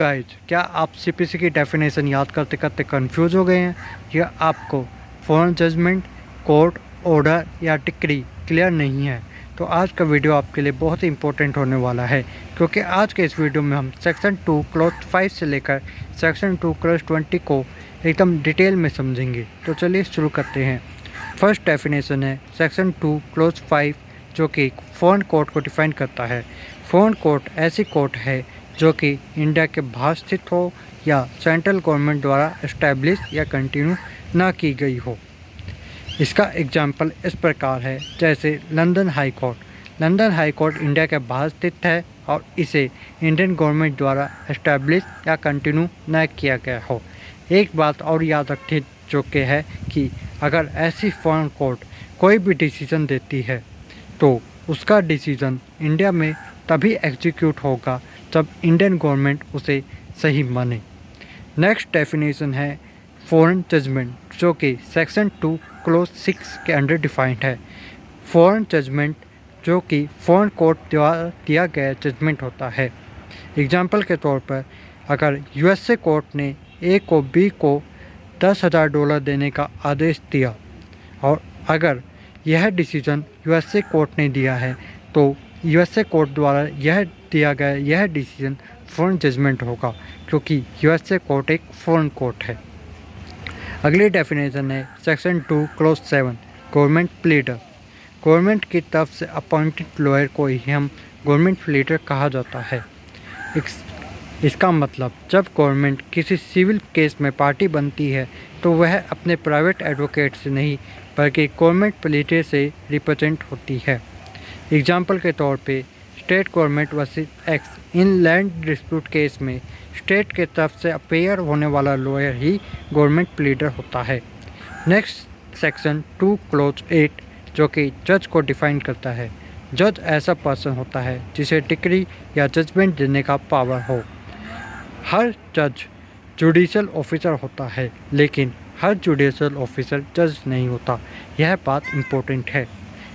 Guys, क्या आप CPC की डेफिनेशन याद करते करते कंफ्यूज हो गए हैं या आपको फॉरेन जजमेंट, कोर्ट ऑर्डर या डिक्री क्लियर नहीं है? तो आज का वीडियो आपके लिए बहुत ही इंपॉर्टेंट होने वाला है, क्योंकि आज के इस वीडियो में हम सेक्शन 2 क्लॉज 5 से लेकर सेक्शन 2 क्लॉज 20 को एकदम डिटेल में समझेंगे। तो चलिए शुरू करते हैं। फर्स्ट डेफिनेशन है सेक्शन 2 क्लॉज 5, जो कि फॉरेन कोर्ट को डिफाइन करता है। फॉरेन कोर्ट ऐसी कोर्ट है जो कि इंडिया के बाहर स्थित हो या सेंट्रल गवर्नमेंट द्वारा एस्टैब्लिश या कंटिन्यू ना की गई हो। इसका एग्जाम्पल इस प्रकार है, जैसे London high court. London high court India के बाहर स्थित है और इसे इंडियन गवर्नमेंट द्वारा एस्टैब्लिश या कंटिन्यू न किया गया हो। एक बात और याद रखने जो कि है कि अगर ऐसी फॉरेन कोर्ट कोई भी डिसीज़न देती है तो उसका डिसीज़न इंडिया में तभी एग्जीक्यूट होगा जब इंडियन गवर्नमेंट उसे सही माने। नेक्स्ट डेफिनेशन है फॉरेन जजमेंट, जो कि सेक्शन 2 क्लॉज 6 के अंडर डिफाइंड है। फॉरेन जजमेंट जो कि फॉरेन कोर्ट द्वारा दिया गया जजमेंट होता है। एग्जाम्पल के तौर पर, अगर यूएसए कोर्ट ने ए को बी को $10,000 देने का आदेश दिया और अगर यह डिसीज़न यूएसए कोर्ट ने दिया है तो यूएसए कोर्ट द्वारा यह दिया गया यह डिसीजन फॉरेन जजमेंट होगा, क्योंकि यूएसए कोर्ट एक फॉरेन कोर्ट है। अगली डेफिनेशन है section 2 clause 7, government pleader. Government की तरफ से अपॉइंटेड लॉयर को ही हम गवर्नमेंट प्लीडर कहा जाता है। इसका मतलब, जब गवर्नमेंट किसी सिविल केस में पार्टी बनती है तो वह अपने प्राइवेट एडवोकेट से नहीं बल्कि गवर्नमेंट प्लीडर से रिप्रेजेंट होती है। एग्जाम्पल के तौर पे, स्टेट गवर्नमेंट वर्सेस एक्स इन लैंड डिस्प्यूट केस में स्टेट के तरफ से अपेयर होने वाला लॉयर ही गवर्नमेंट प्लीडर होता है। नेक्स्ट सेक्शन 2 क्लॉज 8, जो कि जज को डिफाइन करता है। जज ऐसा पर्सन होता है जिसे डिक्री या जजमेंट देने का पावर हो। हर जज जुडिशल ऑफिसर होता है, लेकिन हर जुडिशल ऑफिसर जज नहीं होता। यह बात इम्पोर्टेंट है।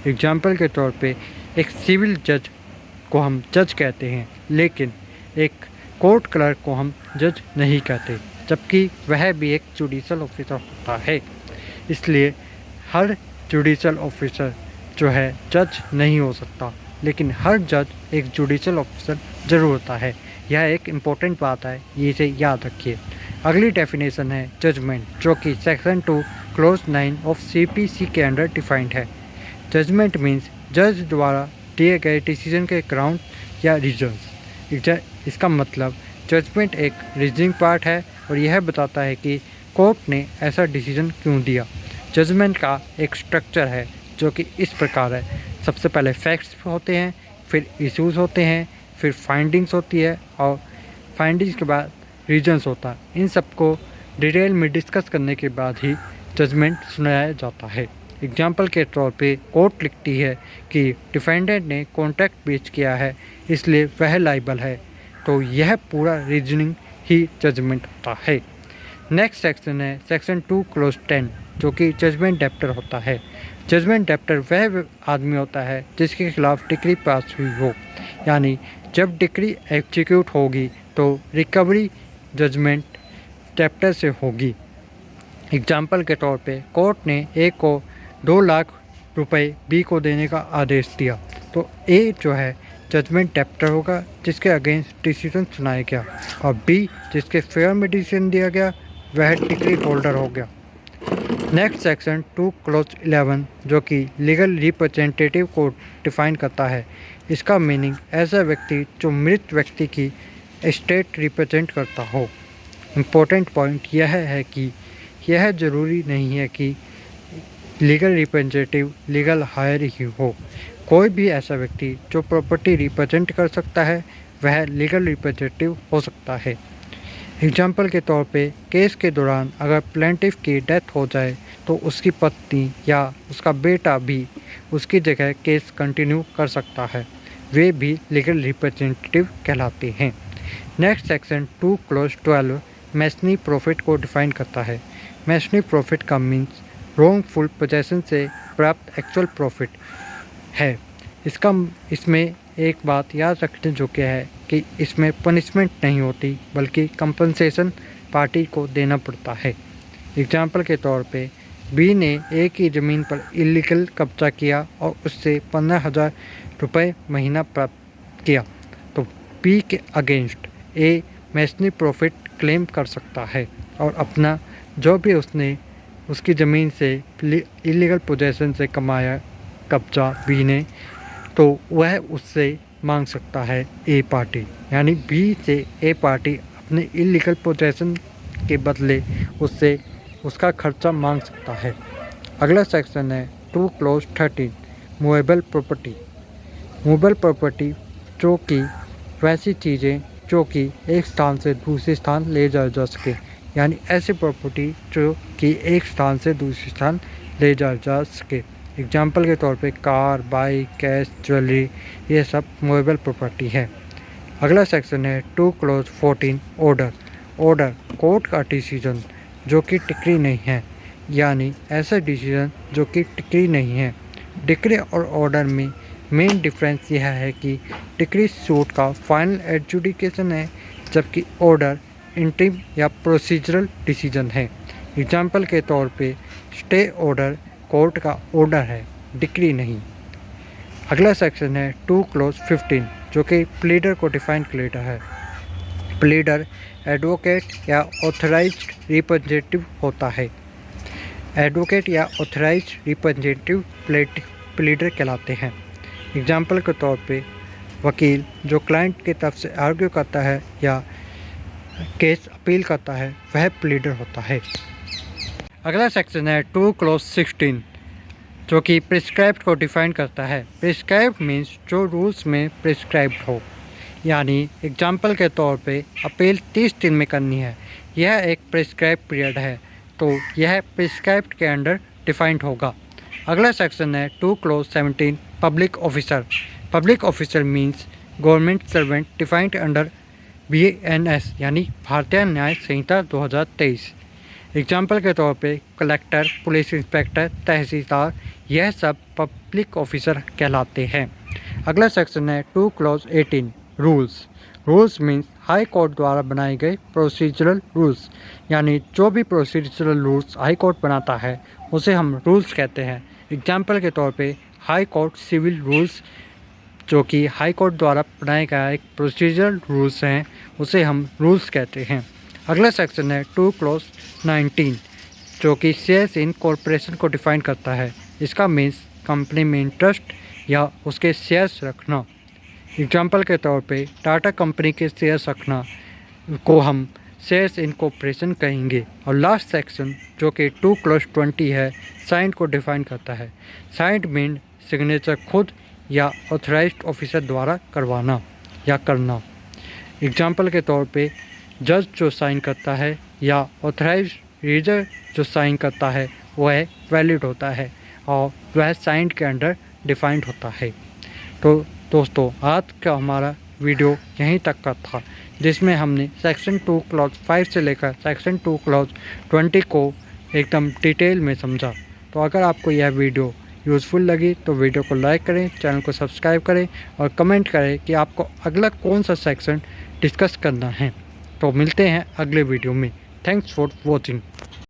एग्जाम्पल के तौर पे, एक सिविल जज को हम जज कहते हैं, लेकिन एक कोर्ट क्लर्क को हम जज नहीं कहते, जबकि वह भी एक जुडिशल ऑफिसर होता है। इसलिए हर जुडिशल ऑफिसर जो है जज नहीं हो सकता, लेकिन हर जज एक जुडिशल ऑफिसर ज़रूर होता है। यह एक इम्पोर्टेंट बात है, ये इसे याद रखिए। अगली डेफिनेशन है जजमेंट, जो कि सेक्शन 2 क्लॉज 9 ऑफ सीपीसी के अंडर डिफाइंड है। जजमेंट मीन्स जज द्वारा दिए गए डिसीजन के ग्राउंड या रीजन्स। इसका मतलब, जजमेंट एक रीजनिंग पार्ट है और यह बताता है कि कोर्ट ने ऐसा डिसीजन क्यों दिया। जजमेंट का एक स्ट्रक्चर है जो कि इस प्रकार है। सबसे पहले फैक्ट्स होते हैं, फिर इश्यूज़ होते हैं, फिर फाइंडिंग्स होती है और फाइंडिंग्स के बाद रीजन्स होता है। इन सबको डिटेल में डिस्कस करने के बाद ही जजमेंट सुनाया जाता है। एग्जाम्पल के तौर पे, कोर्ट लिखती है कि डिफेंडेंट ने कॉन्ट्रैक्ट ब्रीच किया है, इसलिए वह लाइबल है, तो यह पूरा रीजनिंग ही जजमेंट होता है। नेक्स्ट सेक्शन है सेक्शन 2 क्लॉज 10, जो कि जजमेंट डेप्टर होता है। जजमेंट डेप्टर वह आदमी होता है जिसके खिलाफ डिक्री पास हुई हो, यानी जब डिक्री एग्जीक्यूट होगी तो रिकवरी जजमेंट डेप्टर से होगी। एग्जाम्पल के तौर पे, कोर्ट ने ए को 2 लाख रुपए बी को देने का आदेश दिया, तो ए जो है जजमेंट डेप्टर होगा जिसके अगेंस्ट डिसीजन सुनाया गया, और बी जिसके फेयर में डिसीजन दिया गया वह डिक्री होल्डर हो गया। नेक्स्ट सेक्शन 2 क्लॉज 11, जो कि लीगल रिप्रेजेंटेटिव को डिफाइन करता है। इसका मीनिंग, ऐसा व्यक्ति जो मृत व्यक्ति की एस्टेट रिप्रेजेंट करता हो। इम्पोर्टेंट पॉइंट यह है कि यह ज़रूरी नहीं है कि लीगल रिप्रेजेंटेटिव लीगल हायर ही हो। कोई भी ऐसा व्यक्ति जो प्रॉपर्टी रिप्रेजेंट कर सकता है वह लीगल रिप्रेजेंटेटिव हो सकता है। एग्जाम्पल के तौर पे, केस के दौरान अगर प्लेंटिफ की डेथ हो जाए तो उसकी पत्नी या उसका बेटा भी उसकी जगह केस कंटिन्यू कर सकता है, वे भी लीगल रिप्रेजेंटेटिव कहलाते हैं। नेक्स्ट सेक्शन 2 क्लॉज 12 मैसनी प्रॉफिट को डिफाइन करता है। मैसनी प्रॉफिट का मीन्स रॉन्गफुल पोजेसन से प्राप्त एक्चुअल प्रॉफिट है। इसमें एक बात याद रखने योग्य है कि इसमें पनिशमेंट नहीं होती बल्कि कंपनसेशन पार्टी को देना पड़ता है। एग्जाम्पल के तौर पे बी ने ए की ज़मीन पर इलीगल कब्जा किया और उससे 15,000 रुपये महीना प्राप्त किया, तो बी के अगेंस्ट ए मैसनी प्रॉफिट क्लेम कर सकता है और अपना जो भी उसने उसकी ज़मीन से इलीगल पोजेशन से कमाया कब्जा बी ने, तो वह उससे मांग सकता है ए पार्टी, यानी बी से ए पार्टी अपने इलीगल पोजेशन के बदले उससे उसका खर्चा मांग सकता है। अगला सेक्शन है 2 clause 13 movable property. Movable property जो कि वैसी चीज़ें जो कि एक स्थान से दूसरे स्थान ले जाया जा सके, यानी ऐसी प्रॉपर्टी जो कि एक स्थान से दूसरे स्थान ले जाया जा सके। एग्जाम्पल के तौर पे कार, बाइक, कैश, ज्वेलरी, ये सब मूवेबल प्रॉपर्टी है। अगला सेक्शन है 2 क्लॉज 14 ऑर्डर। ऑर्डर कोर्ट का डिसीजन जो कि डिक्री नहीं है, यानी ऐसा डिसीजन जो कि डिक्री नहीं है। डिक्री और ऑर्डर में मेन डिफरेंस यह है कि डिक्री सूट का फाइनल एडजुडिकेशन है, जबकि ऑर्डर इंटरिम या प्रोसीजरल डिसीजन है। एग्जाम्पल के तौर पे स्टे ऑर्डर कोर्ट का ऑर्डर है, डिक्री नहीं। अगला सेक्शन है 2 क्लॉज 15 जो कि प्लीडर को डिफाइन करता है। प्लीडर एडवोकेट या ऑथराइज्ड रिप्रेजेंटेटिव होता है। एडवोकेट या ऑथराइज्ड रिप्रेजेंटेटिव प्लीडर कहलाते हैं। एग्जाम्पल के तौर पे वकील जो क्लाइंट की तरफ से आर्ग्यू करता है या केस अपील करता है, वह प्लीडर होता है। अगला सेक्शन है 2 क्लॉज 16 जो कि प्रिस्क्राइब्ड को डिफाइन करता है। प्रिस्क्राइब्ड मीन्स जो रूल्स में प्रिस्क्राइब्ड हो, यानी एग्जाम्पल के तौर पे अपील 30 दिन में करनी है, यह एक प्रिस्क्राइब पीरियड है, तो यह प्रिस्क्राइब्ड के अंडर डिफाइंड होगा। अगला सेक्शन है 2 clause 17 public officer. Public officer means government servant defined under BNS यानी भारतीय न्याय संहिता 2023। एग्जाम्पल के तौर पे कलेक्टर, पुलिस इंस्पेक्टर, तहसीलदार, यह सब पब्लिक ऑफिसर कहलाते हैं। अगला सेक्शन है 2 clause 18 rules. Rules means high court द्वारा बनाए गए प्रोसीजरल रूल्स, यानी जो भी प्रोसीजरल रूल्स हाई कोर्ट बनाता है उसे हम रूल्स कहते हैं। एग्जाम्पल के तौर पे हाई कोर्ट सिविल रूल्स जो कि हाई कोर्ट द्वारा बनाए गया एक प्रोसीजरल रूल्स हैं, उसे हम रूल्स कहते हैं। अगला सेक्शन है 2 क्लॉज 19 जो कि शेयर्स इन कॉरपोरेशन को डिफाइन करता है। इसका मीन्स कंपनी में इंटरेस्ट या उसके शेयर्स रखना। एग्जाम्पल के तौर पे टाटा कंपनी के शेयर्स रखना को हम शेयर्स इन कॉरपोरेशन कहेंगे। और लास्ट सेक्शन जो कि 2 क्लॉज 20 है, साइंड को डिफाइन करता है। साइंड मीन सिग्नेचर खुद या ऑथराइज्ड ऑफिसर द्वारा करवाना या करना। एग्जाम्पल के तौर पे जज जो साइन करता है या ऑथराइज्ड रीडर जो साइन करता है वह वैलिड होता है और वह साइंड के अंडर डिफाइंड होता है। तो दोस्तों, आज का हमारा वीडियो यहीं तक का था, जिसमें हमने सेक्शन 2 क्लॉज 5 से लेकर सेक्शन 2 क्लॉज 20 को एकदम डिटेल में समझा। तो अगर आपको यह वीडियो यूज़फुल लगी तो वीडियो को लाइक करें, चैनल को सब्सक्राइब करें और कमेंट करें कि आपको अगला कौन सा सेक्शन डिस्कस करना है। तो मिलते हैं अगले वीडियो में। Thanks for watching.